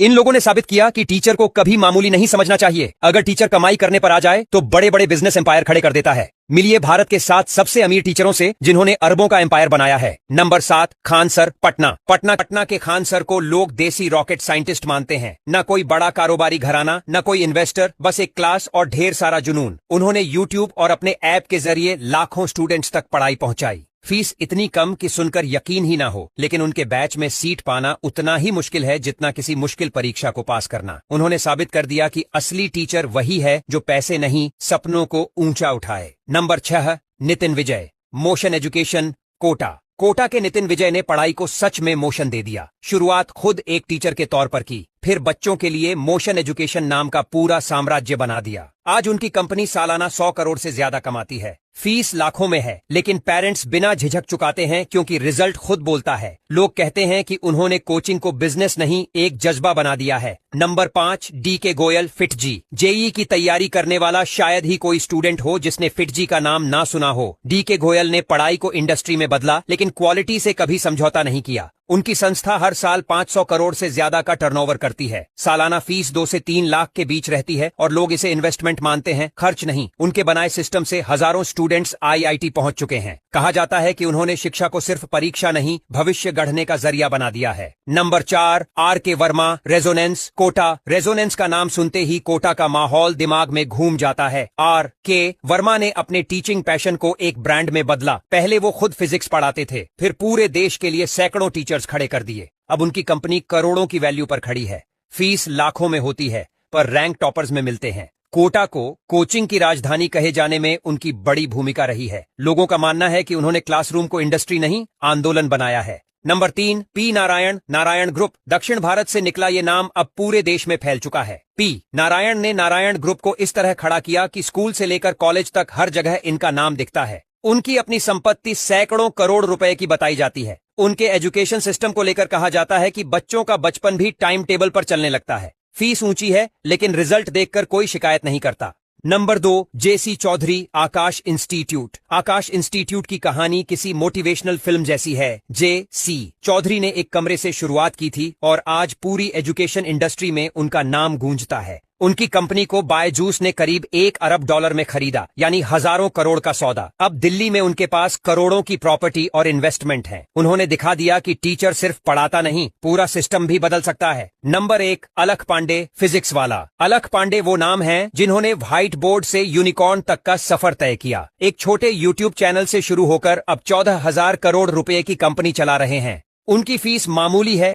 इन लोगों ने साबित किया कि टीचर को कभी मामूली नहीं समझना चाहिए। अगर टीचर कमाई करने पर आ जाए तो बड़े बड़े बिजनेस एम्पायर खड़े कर देता है। मिलिए भारत के 7 सबसे अमीर टीचरों से जिन्होंने अरबों का एम्पायर बनाया है। Number 7, Khan sir, Patna. पटना के खान सर को लोग देसी रॉकेट साइंटिस्ट मानते हैं। न कोई बड़ा कारोबारी घराना, न कोई इन्वेस्टर, बस एक क्लास और ढेर सारा जुनून। उन्होंने यूट्यूब और अपने ऐप के जरिए लाखों स्टूडेंट्स तक पढ़ाई पहुंचाई। फीस इतनी कम कि सुनकर यकीन ही ना हो, लेकिन उनके बैच में सीट पाना उतना ही मुश्किल है जितना किसी मुश्किल परीक्षा को पास करना। उन्होंने साबित कर दिया कि असली टीचर वही है जो पैसे नहीं, सपनों को ऊंचा उठाए। नंबर 6, नितिन विजय, मोशन एजुकेशन, कोटा। कोटा के नितिन विजय ने पढ़ाई को सच में मोशन दे दिया। शुरुआत खुद एक टीचर के तौर पर की, फिर बच्चों के लिए मोशन एजुकेशन नाम का पूरा साम्राज्य बना दिया। आज उनकी कंपनी सालाना 100 करोड़ से ज्यादा कमाती है। फीस लाखों में है, लेकिन पेरेंट्स बिना झिझक चुकाते हैं क्योंकि रिजल्ट खुद बोलता है। लोग कहते हैं कि उन्होंने कोचिंग को बिजनेस नहीं, एक जज्बा बना दिया है। Number 5, DK Goyal, FIITJEE. JEE की तैयारी करने वाला शायद ही कोई स्टूडेंट हो जिसने फिटजी का नाम ना सुना हो। DK गोयल ने पढ़ाई को इंडस्ट्री में बदला, लेकिन क्वालिटी से कभी समझौता नहीं किया। उनकी संस्था हर साल 500 करोड़ से ज्यादा का टर्नओवर करती है। सालाना फीस 2 से 3 लाख के बीच रहती है और लोग इसे इन्वेस्टमेंट मानते हैं, खर्च नहीं। उनके बनाए सिस्टम से हजारों स्टूडेंट्स IIT पहुंच चुके हैं। कहा जाता है कि उन्होंने शिक्षा को सिर्फ परीक्षा नहीं, भविष्य गढ़ने का जरिया बना दिया है। Number 4, RK Verma, Resonance, Kota. Resonance का नाम सुनते ही कोटा का माहौल दिमाग में घूम जाता है। RK वर्मा ने अपने टीचिंग पैशन को एक ब्रांड में बदला। पहले वो खुद फिजिक्स पढ़ाते थे, फिर पूरे देश के लिए सैकड़ों टीचर्स खड़े कर दिए। अब उनकी कंपनी करोड़ों की वैल्यू पर खड़ी है। फीस लाखों में होती है, पर रैंक टॉपर्स में मिलते हैं। कोटा को कोचिंग की राजधानी कहे जाने में उनकी बड़ी भूमिका रही है। लोगों का मानना है कि उन्होंने क्लासरूम को इंडस्ट्री नहीं, आंदोलन बनाया है। Number 3, P Narayan, Narayan group. दक्षिण भारत से निकला ये नाम अब पूरे देश में फैल चुका है। P नारायण ने नारायण ग्रुप को इस तरह खड़ा किया कि स्कूल से लेकर कॉलेज तक हर जगह इनका नाम दिखता है। उनकी अपनी संपत्ति सैकड़ों करोड़ रुपए की बताई जाती है। उनके एजुकेशन सिस्टम को लेकर कहा जाता है कि बच्चों का बचपन भी टाइम टेबल पर चलने लगता है। फीस ऊंची है, लेकिन रिजल्ट देखकर कोई शिकायत नहीं करता। नंबर 2, JC चौधरी, आकाश इंस्टीट्यूट। आकाश इंस्टीट्यूट की कहानी किसी मोटिवेशनल फिल्म जैसी है। JC चौधरी ने एक कमरे से शुरुआत की थी और आज पूरी एजुकेशन इंडस्ट्री में उनका नाम गूंजता है। उनकी कंपनी को बायजूस ने करीब $1 अरब में खरीदा, यानी हजारों करोड़ का सौदा। अब दिल्ली में उनके पास करोड़ों की प्रॉपर्टी और इन्वेस्टमेंट है। उन्होंने दिखा दिया कि टीचर सिर्फ पढ़ाता नहीं, पूरा सिस्टम भी बदल सकता है। नंबर 1, अलख पांडे, फिजिक्स वाला। अलख पांडे वो नाम है जिन्होंने व्हाइट बोर्ड से यूनिकॉर्न तक का सफर तय किया। एक छोटे यूट्यूब चैनल से शुरू होकर अब 14,000 करोड़ रुपए की कंपनी चला रहे हैं। उनकी फीस मामूली है,